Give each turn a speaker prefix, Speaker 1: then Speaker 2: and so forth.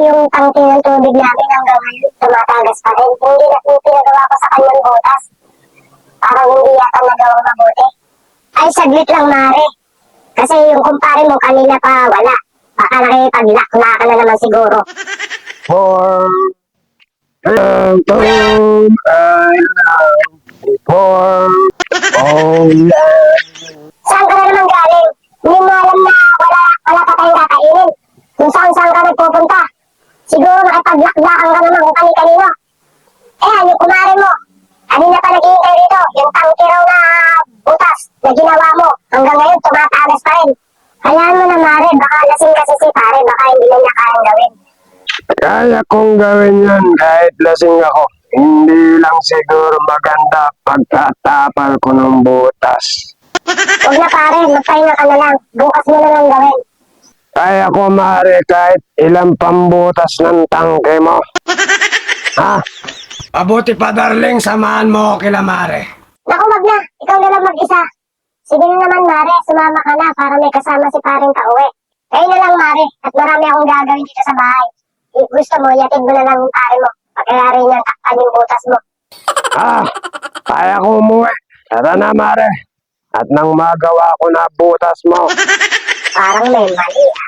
Speaker 1: yung tangke ng tubig namin hanggang ngayon, tumatagas pa rin. Hindi na yung pinagawa ko sa kanyang butas. Parang hindi yata nagawang mabuti. Ay, saglit lang, Mare. Kasi yung kumpare mo kanina pa wala. Baka nakipag-lakla ka na naman siguro.
Speaker 2: For Phantom I love before all
Speaker 1: Saan ka na naman galing? Hindi mo alam na wala ka tayong kakainin. Kung saan ka nagpupunta. Siguro nakipag-laklakan ka naman kung kani-kanino. Yung kumare mo. Kanina pa naghihintay rito. Yung tangke raw na butas na ginawa mo. Hanggang ngayon tumatagas pa rin. Hayaan mo na, Mare. Baka lasing kasi si pare. Baka hindi na niya kayang gawin.
Speaker 2: Kaya kong gawin yan kahit lasing ako. Hindi lang siguro maganda pagtatapal ko ng butas.
Speaker 1: Huwag na, pare. Magpahinga ka na lang. Bukas mo na lang gawin.
Speaker 2: Kaya ko Mare kahit ilang pambutas ng tangke mo. Ha? Mabuti pa darling, samahan mo kila Mare.
Speaker 1: Naku, wag na. Ikaw na lang mag-isa. Sige na naman, Mare. Sumama ka na para may kasama si paring pauwi. Kayo na lang, Mare. At marami akong gagawin dito sa bahay. Gusto mo, yatid mo na lang yung pare mo. Pagkayari niyang takpan yung butas mo.
Speaker 2: Kaya ko umuwi. Tara na Mare. At nang magawa ko na butas mo.
Speaker 1: Parang may mali, ah.